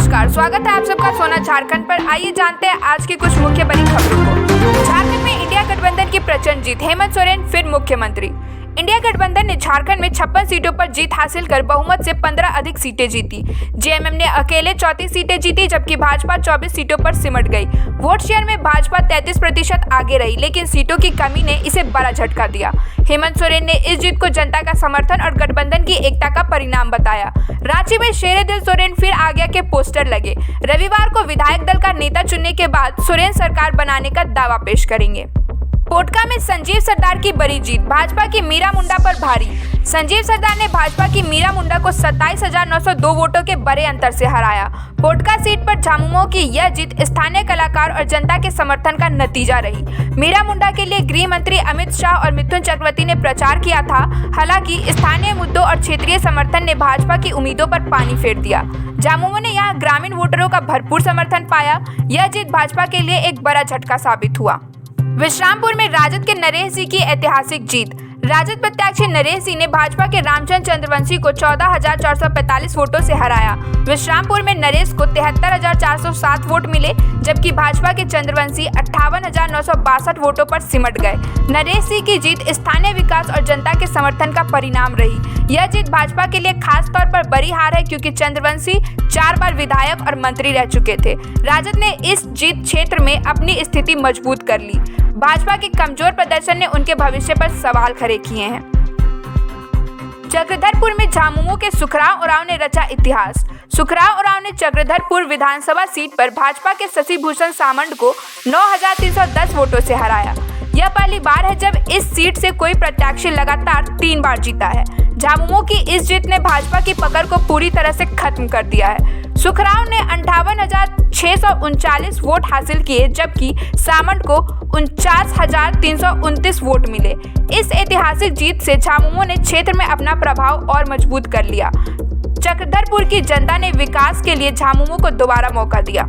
नमस्कार, स्वागत है आप सबका सोना झारखंड पर। आइए जानते हैं आज की कुछ मुख्य बड़ी खबरों को। झारखंड में इंडिया गठबंधन की प्रचंड जीत, हेमंत सोरेन फिर मुख्यमंत्री। इंडिया गठबंधन ने झारखंड में 56 सीटों पर जीत हासिल कर बहुमत से 15 अधिक सीटें जीती। जेएमएम ने अकेले 34 सीटें जीती, जबकि भाजपा 24 सीटों पर सिमट गई। वोट शेयर में भाजपा 33% आगे रही, लेकिन सीटों की कमी ने इसे बड़ा झटका दिया। हेमंत सोरेन ने इस जीत को जनता का समर्थन और गठबंधन की एकता का परिणाम बताया। रांची में शेरे दिल सोरेन फिर आज्ञा के पोस्टर लगे। रविवार को विधायक दल का नेता चुनने के बाद सोरेन सरकार बनाने का दावा पेश करेंगे। पोटका में संजीव सरदार की बड़ी जीत, भाजपा की मीरा मुंडा पर भारी। संजीव सरदार ने भाजपा की मीरा मुंडा को 27,902 वोटों के बड़े अंतर से हराया। पोटका सीट पर झामुमो की यह जीत स्थानीय कलाकार और जनता के समर्थन का नतीजा रही। मीरा मुंडा के लिए गृह मंत्री अमित शाह और मिथुन चक्रवर्ती ने प्रचार किया था। हालांकि स्थानीय मुद्दों और क्षेत्रीय समर्थन ने भाजपा की उम्मीदों पर पानी फेर दिया। झामुमो ने यहाँ ग्रामीण वोटरों का भरपूर समर्थन पाया। यह जीत भाजपा के लिए एक बड़ा झटका साबित हुआ। विश्रामपुर में राजद के नरेश सिंह की ऐतिहासिक जीत। राजद प्रत्याशी नरेश सिंह ने भाजपा के रामचंद्र चंद्रवंशी को 14,445 वोटों से हराया। विश्रामपुर में नरेश को 73,407 वोट मिले, जबकि भाजपा के चंद्रवंशी 58,962 वोटों पर सिमट गए। नरेश सिंह की जीत स्थानीय विकास और जनता के समर्थन का परिणाम रही। यह जीत भाजपा के लिए खास तौर पर बड़ी हार है, क्योंकि चंद्रवंशी 4 बार विधायक और मंत्री रह चुके थे। राजद ने इस जीत क्षेत्र में अपनी स्थिति मजबूत कर ली। भाजपा के कमजोर प्रदर्शन ने उनके भविष्य पर सवाल खड़े किए हैं। चक्रधरपुर में झामुमो के सुखराव उरांव ने रचा इतिहास। सुखराव उरांव ने चक्रधरपुर विधानसभा सीट पर भाजपा के शशि भूषण सामंत को 9,310 वोटों से हराया। यह पहली बार है जब इस सीट से कोई प्रत्याशी लगातार 3 बार जीता है। झामुमो की इस जीत ने भाजपा की पकड़ को पूरी तरह से खत्म कर दिया है। सुखराव ने 58,639 वोट हासिल किए, जबकि सामंत को 49,329 वोट मिले। इस ऐतिहासिक जीत से झामुमो ने क्षेत्र में अपना प्रभाव और मजबूत कर लिया। चक्रधरपुर की जनता ने विकास के लिए झामुमो को दोबारा मौका दिया।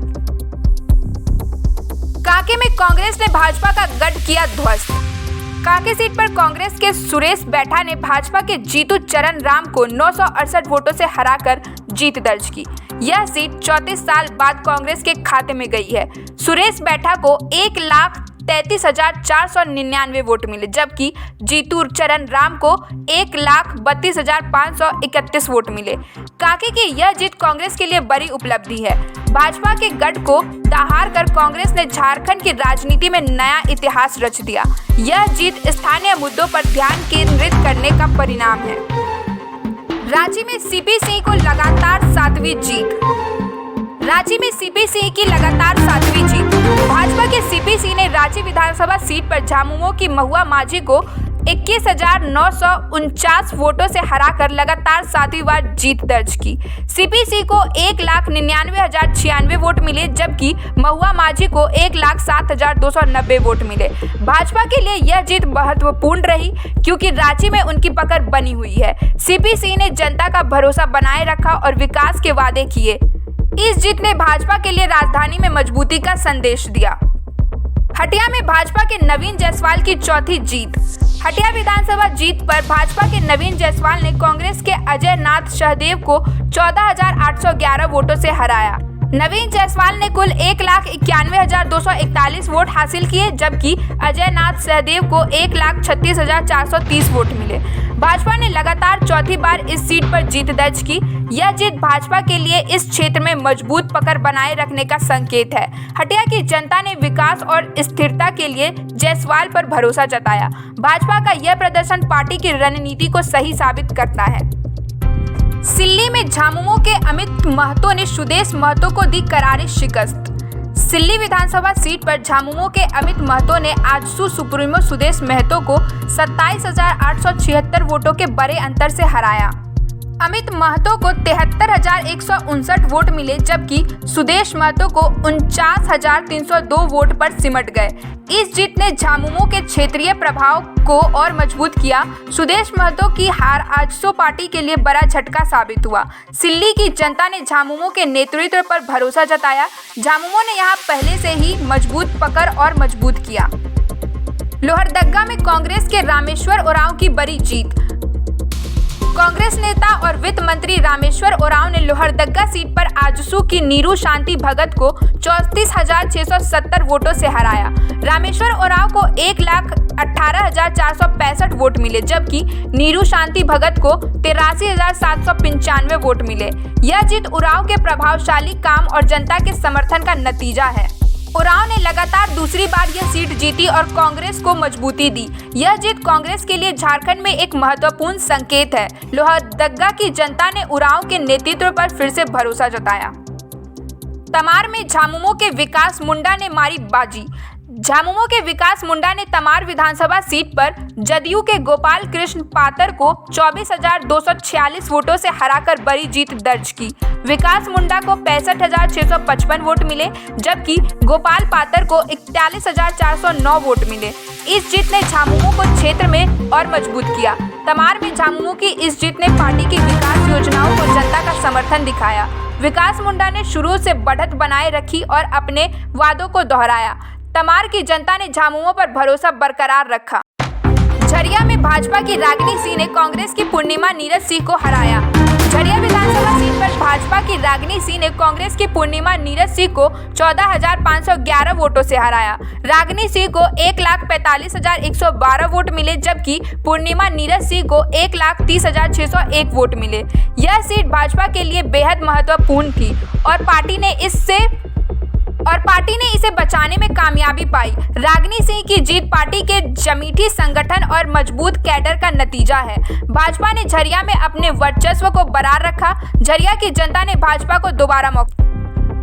कांके में कांग्रेस ने भाजपा का गढ़ किया ध्वस्त। कांके सीट पर कांग्रेस के सुरेश बैठा ने भाजपा के जीतू चरण राम को 968 वोटों से हराकर जीत दर्ज की। यह सीट 34 साल बाद कांग्रेस के खाते में गई है। सुरेश बैठा को 1,33,499 वोट मिले, जबकि जीतू चरण राम को 1,32,531 वोट मिले। कांके की यह जीत कांग्रेस के लिए बड़ी उपलब्धि है। भाजपा के गढ़ को दहाड़ कर कांग्रेस ने झारखंड की राजनीति में नया इतिहास रच दिया। यह जीत स्थानीय मुद्दों पर ध्यान केंद्रित करने का परिणाम है। रांची में सीपी सिंह को लगातार 7वीं जीत। रांची में सीपी सिंह की लगातार 7वीं जीत। भाजपा के सीपी सिंह ने रांची विधानसभा सीट पर झामुमो की महुआ माझी को 21,949 वोटों से हराकर लगातार 7वीं बार जीत दर्ज की। सीपी सिंह को 1,99,096 वोट मिले, जबकि महुआ माझी को 1,07,290 वोट मिले। भाजपा के लिए यह जीत महत्वपूर्ण रही, क्योंकि रांची में उनकी पकड़ बनी हुई है। सीपी सिंह ने जनता का भरोसा बनाए रखा और विकास के वादे किए। इस जीत ने भाजपा के लिए राजधानी में मजबूती का संदेश दिया। हटिया में भाजपा के नवीन जायसवाल की 4थी जीत। हटिया विधानसभा जीत पर भाजपा के नवीन जायसवाल ने कांग्रेस के अजय नाथ सहदेव को 14,811 वोटों से हराया। नवीन जायसवाल ने कुल 1,91,241 वोट हासिल किए, जबकि अजय नाथ सहदेव को 1,36,430 वोट मिले। भाजपा ने लगातार 4थी बार इस सीट पर जीत दर्ज की। यह जीत भाजपा के लिए इस क्षेत्र में मजबूत पकड़ बनाए रखने का संकेत है। हटिया की जनता ने विकास और स्थिरता के लिए जायसवाल पर भरोसा जताया। भाजपा का यह प्रदर्शन पार्टी की रणनीति को सही साबित करता है। सिल्ली में झामुमो के अमित महतो ने सुदेश महतो को दी करारी शिकस्त। सिल्ली विधानसभा सीट पर झामुमो के अमित महतो ने आजसू सुप्रीमो सुदेश महतो को 27,876 वोटों के बड़े अंतर से हराया। अमित महतो को 73,159 वोट मिले, जबकि सुदेश महतो को 49,302 वोट पर सिमट गए। इस जीत ने झामुमो के क्षेत्रीय प्रभाव को और मजबूत किया। सुदेश महतो की हार आजसू पार्टी के लिए बड़ा झटका साबित हुआ। सिल्ली की जनता ने झामुमो के नेतृत्व पर भरोसा जताया। झामुमो ने यहां पहले से ही मजबूत पकड़ और मजबूत किया। लोहरदगा में कांग्रेस के रामेश्वर उरांव की बड़ी जीत। कांग्रेस नेता और वित्त मंत्री रामेश्वर उरांव ने लोहरदगा सीट पर आजसू की नीरू शांति भगत को 34,670 वोटों से हराया। रामेश्वर उरांव को 1,18,465 वोट मिले, जबकि नीरू शांति भगत को 83,795 वोट मिले। यह जीत उरांव के प्रभावशाली काम और जनता के समर्थन का नतीजा है। उरांव ने लगातार दूसरी बार यह सीट जीती और कांग्रेस को मजबूती दी। यह जीत कांग्रेस के लिए झारखंड में एक महत्वपूर्ण संकेत है। लोहरदगा की जनता ने उरांव के नेतृत्व पर फिर से भरोसा जताया। तमार में झामुमो के विकास मुंडा ने मारी बाजी। झामुमो के विकास मुंडा ने तमार विधानसभा सीट पर जदयू के गोपाल कृष्ण पातर को 24,246 वोटों से हराकर बड़ी जीत दर्ज की। विकास मुंडा को 65,655 वोट मिले, जबकि गोपाल पातर को 41,409 वोट मिले। इस जीत ने झामुमो को क्षेत्र में और मजबूत किया। तमार में झामुमो की इस जीत ने पार्टी की विकास योजनाओं को जनता का समर्थन दिखाया। विकास मुंडा ने शुरू से बढ़त बनाए रखी और अपने वादों को दोहराया। तमार की जनता ने झामुमो पर भरोसा बरकरार रखा। झरिया में भाजपा की रागिनी सिंह ने कांग्रेस की पूर्णिमा नीरज सिंह को हराया। झरिया विधानसभा सीट पर भाजपा की रागिनी सिंह ने कांग्रेस की पूर्णिमा नीरज सिंह को 14,511 वोटों से हराया। रागिनी सिंह को 1,45,112 वोट मिले, जबकि पूर्णिमा नीरज सिंह को 1,30,601 वोट मिले। यह सीट भाजपा के लिए बेहद महत्वपूर्ण थी और पार्टी ने इसे बचाने में कामयाबी पाई। रागिनी सिंह की जीत पार्टी के जमीठी संगठन और मजबूत कैडर का नतीजा है। भाजपा ने झरिया में अपने वर्चस्व को बरकरार रखा। झरिया की जनता ने भाजपा को दोबारा मौका।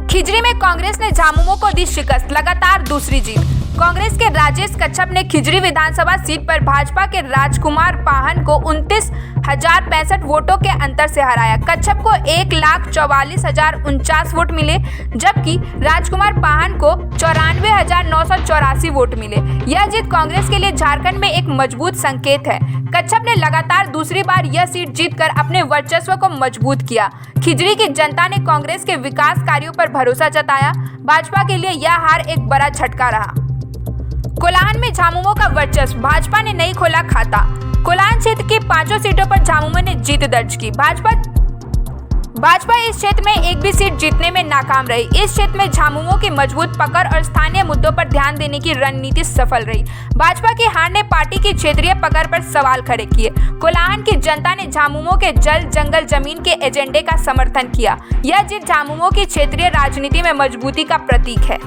खिजरी में कांग्रेस ने झामुमो को दी शिकस्त, लगातार दूसरी जीत। कांग्रेस के राजेश कच्छप ने खिजरी विधानसभा सीट पर भाजपा के राजकुमार पाहन को 29,065 वोटों के अंतर से हराया। कच्छप को 1,44,049 वोट मिले, जबकि राजकुमार पाहन को 94,984 वोट मिले। यह जीत कांग्रेस के लिए झारखंड में एक मजबूत संकेत है। कच्छप ने लगातार दूसरी बार यह सीट जीतकर अपने वर्चस्व को मजबूत किया। खिजरी की जनता ने कांग्रेस के विकास कार्यों पर भरोसा जताया। भाजपा के लिए यह हार एक बड़ा झटका रहा। कोल्हान में झामुमो का वर्चस्व, भाजपा ने नहीं खोला खाता। कोल्हान क्षेत्र की 5 सीटों पर झामुमो ने जीत दर्ज की। भाजपा इस क्षेत्र में एक भी सीट जीतने में नाकाम रही। इस क्षेत्र में झामुमो की मजबूत पकड़ और स्थानीय मुद्दों पर ध्यान देने की रणनीति सफल रही। भाजपा की हार ने पार्टी की क्षेत्रीय पकड़ पर सवाल खड़े किए। कोल्हान की जनता ने झामुमो के जल जंगल जमीन के एजेंडे का समर्थन किया। यह जीत झामुमो की क्षेत्रीय राजनीति में मजबूती का प्रतीक है।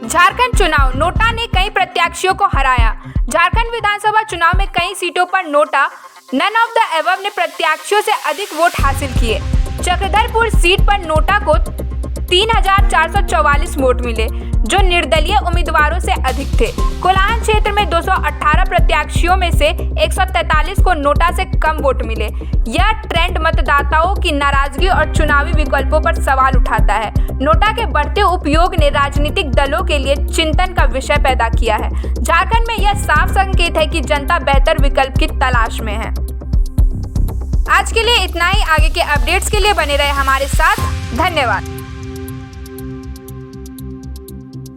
झारखंड चुनाव, नोटा ने कई प्रत्याशियों को हराया। झारखंड विधानसभा चुनाव में कई सीटों पर NOTA none of the above ने प्रत्याशियों से अधिक वोट हासिल किए। चक्रधरपुर सीट पर नोटा को 3,444 वोट मिले, जो निर्दलीय उम्मीदवारों से अधिक थे। कोल्हान क्षेत्र में 218 प्रत्याशियों में से 143 को नोटा से कम वोट मिले। यह ट्रेंड मतदाताओं की नाराजगी और चुनावी विकल्पों पर सवाल उठाता है। नोटा के बढ़ते उपयोग ने राजनीतिक दलों के लिए चिंतन का विषय पैदा किया है। झारखंड में यह साफ संकेत है कि जनता बेहतर विकल्प की तलाश में है। आज के लिए इतना ही। आगे के अपडेट्स के लिए बने रहे हमारे साथ। धन्यवाद।